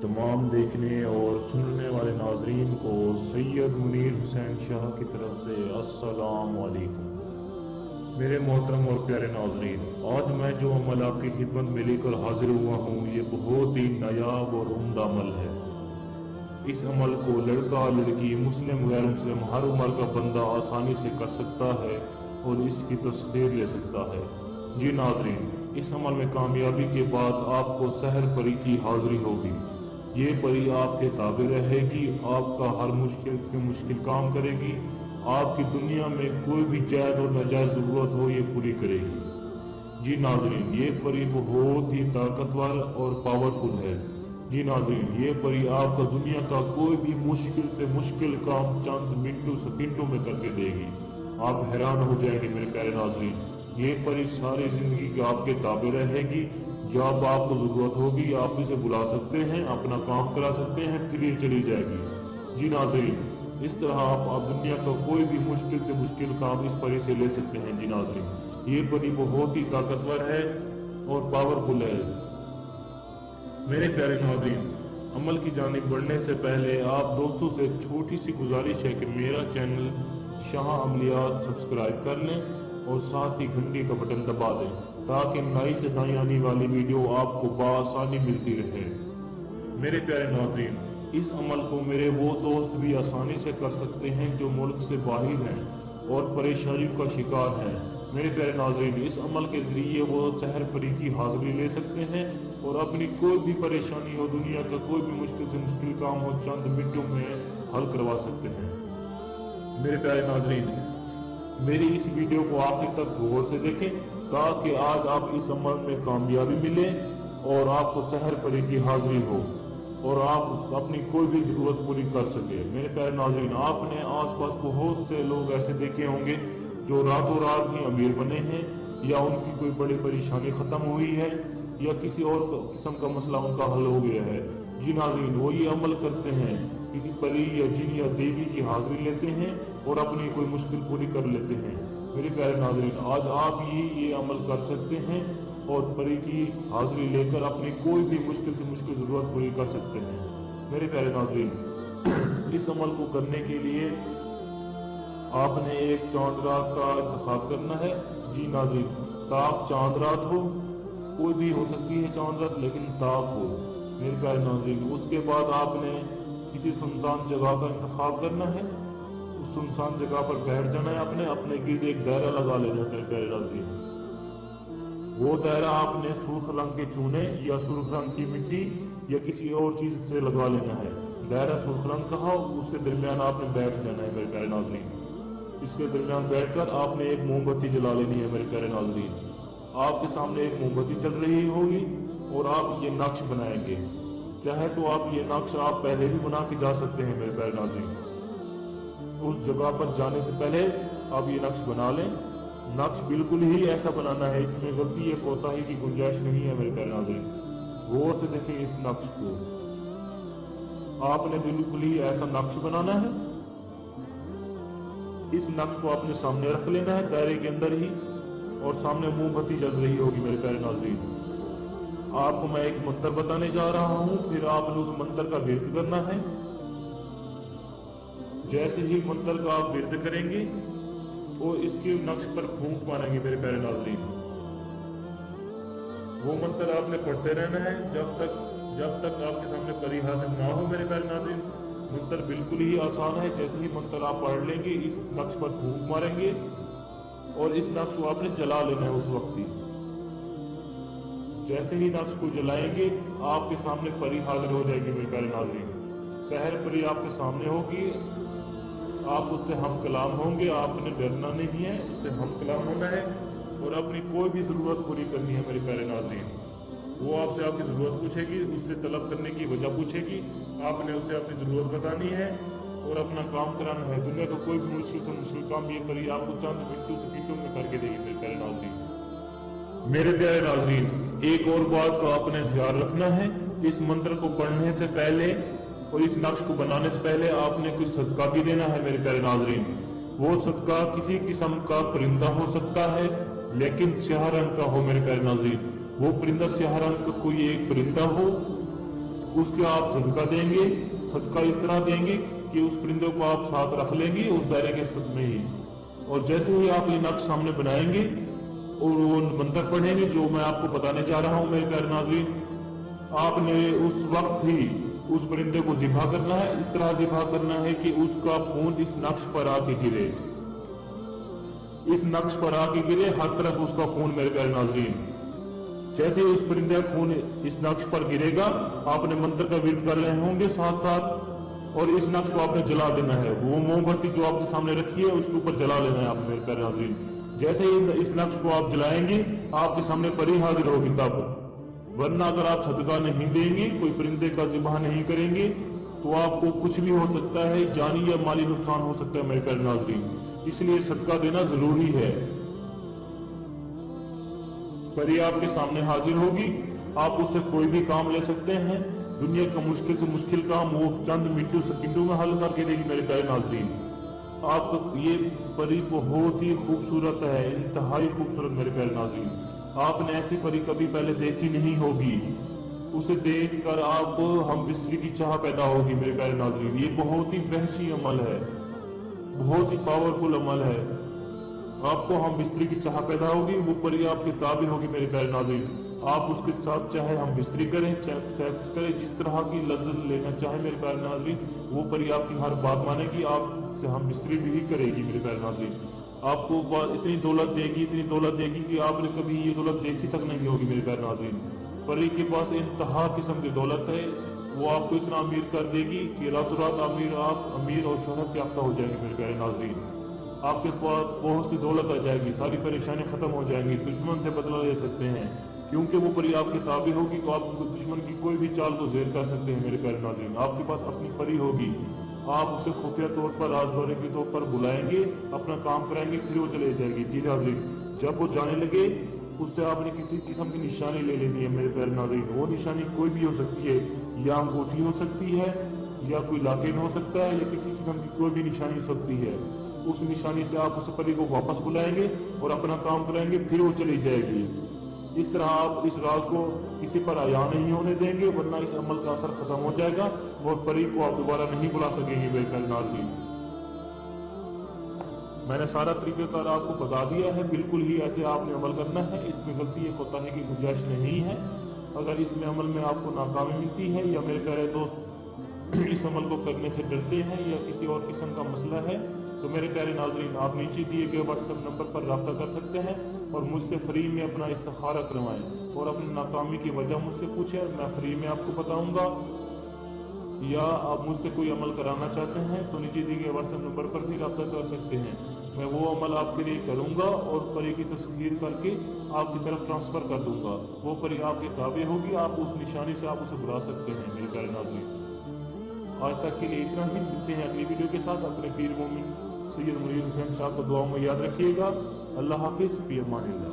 तमाम देखने और सुनने वाले नाजरीन को सैयद मुनीर हुसैन शाह की तरफ से अस्सलाम वालेकुम। मेरे मोहतरम और प्यारे नाजरीन, आज मैं जो अमल आपकी खिदमत में लेकर हाजिर हुआ हूँ ये बहुत ही नायाब और उम्दा अमल है। इस अमल को लड़का लड़की मुस्लिम गैर मुस्लिम हर उम्र का बंदा आसानी से कर सकता है और इसकी तस्दीर ले सकता है। जी नाजरीन, इस अमल में कामयाबी के बाद आपको सहर परी की हाजिरी होगी। ये परी आपके ताबे रहेगी, आपका हर मुश्किल से मुश्किल काम करेगी, आपकी दुनिया में कोई भी जायज और नाजायज जरूरत हो ये पूरी करेगी। जी नाजरीन, ये परी बहुत ही ताकतवर और पावरफुल है। जी नाजरीन, ये परी आपका दुनिया का कोई भी मुश्किल से मुश्किल काम चंद मिनटों सेकंडों में करके देगी। आप हैरान हो जाएंगे मेरे प्यारे नाजरीन। ये परी सारी जिंदगी के आपके ताबे रहेगी। जब आपको जरूरत होगी आप इसे बुला सकते हैं, अपना काम करा सकते हैं, फिर ये चली जाएगी। जी नाजरीन, इस तरह आप दुनिया का कोई भी मुश्किल से मुश्किल काम इस परी से ले सकते हैं। जी नाजरीन, ये परी बहुत ही ताकतवर है और पावरफुल है। मेरे प्यारे नाजरीन, अमल की जानिब बढ़ने से पहले आप दोस्तों से छोटी सी गुजारिश है कि मेरा चैनल शाह अमलियात सब्सक्राइब कर लें और साथ ही घंटी का बटन दबा दें ताकि नई से नई आने वाली वीडियो आपको बआसानी मिलती रहे। मेरे प्यारे नाज़रीन, इस अमल को मेरे वो दोस्त भी आसानी से कर सकते हैं जो मुल्क से बाहर हैं और परेशानियों का शिकार हैं। मेरे प्यारे नाज़रीन, इस अमल के जरिए वो सहर परी की हाजिरी ले सकते हैं और अपनी कोई भी परेशानी हो, दुनिया का कोई भी मुश्किल से मुश्किल काम हो, चंद मिनटों में हल करवा सकते हैं। मेरे प्यारे नाज़रीन, मेरी इस वीडियो को आखिर तक गौर से देखें ताकि आज आप इस अमल में कामयाबी मिले और आपको सहर परी की हाजिरी हो और आप अपनी कोई भी जरूरत पूरी कर सके। मेरे प्यारे नाज़रीन, आपने आसपास बहुत से लोग ऐसे देखे होंगे जो रातों रात ही अमीर बने हैं या उनकी कोई बड़ी परेशानी खत्म हुई है या किसी और किस्म का मसला उनका हल हो गया है। जी नाज़रीन, वो ये अमल करते हैं, किसी परी या जिन या देवी की हाजिरी लेते हैं और अपनी कोई मुश्किल पूरी कर लेते हैं। मेरे प्यारे नाज़रीन, आज आप ही ये अमल कर सकते हैं और परी की हाजिरी लेकर अपनी कोई भी मुश्किल से मुश्किल ज़रूरत पूरी कर सकते हैं। मेरे प्यारे नाज़रीन, इस अमल को करने के लिए आपने एक चांद रात का इंतखाब करना है। जी नाज़रीन, ताक चांद रात हो, कोई भी हो सकती है चांद रात, लेकिन ताक हो। मेरे प्यारे नाज़रीन, उसके बाद आपने किसी सुनसान जगह का इंतखाब करना है। उस सुनसान जगह पर बैठ जाना है, अपने गिर्द एक दायरा लगा लेना है। मेरे प्यारे नाज़रीन, वो दायरा आपने सुर्ख रंग के चूने या सुर्ख रंग की मिट्टी या किसी और चीज से लगा लेना है। दायरा सुर्ख रंग का हो, उसके दरमियान आपने बैठ जाना है। मेरे प्यारे नाज़रीन, इसके दरमियान बैठकर आपने एक मोमबत्ती जला लेनी है। मेरे प्यारे नाज़रीन, आपके सामने एक मोमबत्ती चल रही होगी और आप ये नक्श बनाएंगे। चाहे तो आप ये नक्श आप पहले भी बना के जा सकते हैं। मेरे प्यारे नाज़रीन, उस जगह पर जाने से पहले आप ये नक्श बना लें। नक्श बिल्कुल ही ऐसा बनाना है, इसमें गलती या कोताही की गुंजाइश नहीं है। मेरे प्यारे नाज़रीन, गौर से देखें इस नक्श को। आपने बिल्कुल ही ऐसा नक्श बनाना है। इस नक्श को अपने सामने रख लेना है दायरे के अंदर ही और सामने मोमबत्ती जल रही होगी। मेरे प्यारे नाज़रीन, आपको मैं एक मंत्र बताने जा रहा हूं, फिर आपने उस मंत्र का विर्द करना है। जैसे ही मंत्र का आप विर्द करेंगे वो इसके नक्श पर फूंक मारेंगे। मेरे प्यारे नाज़रीन, वो मंत्र आपने पढ़ते रहना है जब तक आपके सामने परी हाजिर ना हो। मेरे प्यारे नाज़रीन, मंत्र बिल्कुल ही आसान है। जैसे ही मंत्र आप पढ़ लेंगे इस नक्श पर फूंक मारेंगे और इस नक्श को आपने जला लेना है उस वक्त ही। जैसे ही नक्श को जलाएंगे आपके सामने परी हाजिर हो जाएगी। मेरे प्यारे नाज़रीन, सहर परी आपके सामने होगी, आप उससे हम कलाम होंगे। आपने डरना नहीं है, उससे हम कलाम होना है और अपनी कोई भी ज़रूरत पूरी करनी है। मेरे प्यारे नाज़रीन, वो आपसे आपकी ज़रूरत पूछेगी, उससे तलब करने की वजह पूछेगी, आपने उससे अपनी ज़रूरत बतानी है और अपना काम कराना है। दुनिया का कोई भी मुश्किल से मुश्किल काम ये परी आपको चंद मिनटों सेकंडों में करके देगी। मेरे प्यारे नाज़रीन, मेरे प्यारे नाज़रीन, एक और बात को आपने ख्याल रखना है, इस मंत्र को पढ़ने से पहले और इस नक्श को बनाने से पहले आपने कुछ सदका भी देना है। मेरे प्यारे नाज़रीन, वो सदका किसी किस्म का परिंदा हो सकता है लेकिन स्याह रंग का हो। मेरे प्यारे नाज़रीन, वो परिंदा स्याह रंग का कोई एक परिंदा हो उसके आप सदका देंगे। सदका इस तरह देंगे कि उस परिंदे को आप साथ रख लेंगे उस दायरे के में ही, और जैसे ही आप ये नक्श सामने बनाएंगे और वो मंत्र पढ़ेंगे जो मैं आपको बताने जा रहा हूं मेरे प्यारे नाज़रीन, आपने उस वक्त ही उस परिंदे को ज़िबा करना है। इस तरह ज़िबा करना है कि उसका खून इस नक्श पर आके गिरे, इस नक्श पर आके गिरे, हर तरफ उसका खून मेरे प्यारे नाज़रीन। जैसे ही उस परिंदे का खून इस नक्श पर गिरेगा, आपने मंत्र का विरद कर रहे होंगे साथ साथ, और इस नक्श को आपने जला देना है। वो मोमबत्ती जो आपके सामने रखी है उसके ऊपर जला लेना है आप मेरे प्यारे नाज़रीन। जैसे ही इस नक्श को आप जलाएंगे, आपके सामने परी हाजिर होगी तब, वरना अगर आप सदका नहीं देंगे, कोई परिंदे का ज़िबा नहीं करेंगे, तो आपको कुछ भी हो सकता है, जानी या माली नुकसान हो सकता है मेरे प्यारे नाज़रीन। इसलिए सदका देना जरूरी है। परी आपके सामने हाजिर होगी, आप उससे कोई भी काम ले सकते हैं। दुनिया का मुश्किल से मुश्किल काम वो चंद मिनटों सेकंडों में हल करके देगी मेरे प्यारे नाज़रीन। आप ये परी बहुत ही खूबसूरत है, इंतहाई खूबसूरत मेरे प्यारे नाज़रीन। आपने ऐसी परी कभी पहले देखी नहीं होगी। उसे देखकर आप हम बिस्तरी की चाह पैदा होगी मेरे प्यारे नाज़रीन। ये बहुत ही वहशी अमल है, बहुत ही पावरफुल अमल है। आपको हम बिस्तरी की चाह पैदा होगी, वो परी आपके ताबे होगी मेरे प्यारे नाज़रीन। आप उसके साथ चाहे हम बिस्तरी करें, सेक्स करें, जिस तरह की लज्जत लेना चाहे मेरे प्यारे नाज़रीन, वो परी आपकी हर बात मानेगी, आपसे हम बिस्तरी भी करेगी मेरे प्यारे नाज़रीन। आपको इतनी दौलत देगी, इतनी दौलत देगी कि आपने कभी ये दौलत देखी तक नहीं होगी मेरे प्यारे नाज़रीन। परी के पास इंतहा किस्म की दौलत है, वो आपको इतना अमीर कर देगी कि रातों रात आप अमीर और शोहरत याफ्ता हो जाएंगे मेरे प्यारे नाज़रीन। आपके पास बहुत सी दौलत आ जाएगी, सारी परेशानियां खत्म हो जाएंगी, दुश्मन से बदला ले सकते हैं, क्योंकि वो परी आपके ताबे होगी तो आप दुश्मन की कोई भी चाल को ज़ेर कर सकते हैं मेरे प्यारे नाज़रीन। आपके पास अपनी परी होगी, आप उसे खुफिया तौर पर, राज दौरे के तौर पर बुलाएंगे, अपना काम कराएंगे, फिर वो चले जाएगी। जी नाज़रीन, जब वो जाने लगे उससे आपने किसी किस्म की निशानी ले लेनी है मेरे प्यारे नाज़रीन। वो निशानी कोई भी हो सकती है, या अंगूठी हो सकती है, या कोई लाकेन हो सकता है, या किसी किस्म की कोई भी निशानी हो सकती है। उस निशानी से आप उस परी को वापस बुलाएंगे और अपना काम कराएंगे, फिर वो चली जाएगी। इस तरह आप इस राज को किसी पर आया नहीं होने देंगे, वरना इस अमल का असर खत्म हो जाएगा और परी को आप दोबारा नहीं बुला सकेंगे मेरे प्यारे नाज़रीन। मैंने सारा तरीक़ाकार आपको बता दिया है, बिल्कुल ही ऐसे आपने अमल करना है। इसमें गलती या कोताही की गुंजाइश नहीं है। अगर इसमें अमल में आपको नाकामी मिलती है, या मेरे प्यारे दोस्त इस अमल को करने से डरते हैं, या किसी और किस्म का मसला है, तो मेरे प्यारे नाज़रीन आप नीचे दिए गए व्हाट्सएप नंबर पर रब्ता कर सकते हैं और मुझसे फ्री में अपना इस्तिखारा करवाएं और अपनी नाकामी की वजह मुझसे पूछें, मैं फ्री में आपको बताऊंगा। या आप मुझसे कोई अमल कराना चाहते हैं तो नीचे दिए गए व्हाट्सएप नंबर पर भी रब्ता कर सकते हैं। मैं वो अमल आपके लिए करूंगा और परी की तस्वीर करके आपकी तरफ ट्रांसफ़र कर दूंगा। वो परी आपके ताबे होगी, आप उस निशानी से आप उसे बुला सकते हैं मेरे प्यारे नाज़रीन। आज तक के लिए इतना ही, मिलते हैं अगली वीडियो के साथ। अपने पीर मोमिन सैयद मुनीर हुसैन साहब को दुआ में याद रखिएगा। अल्लाह हाफिज़, फ़ी अमानिल्लाह।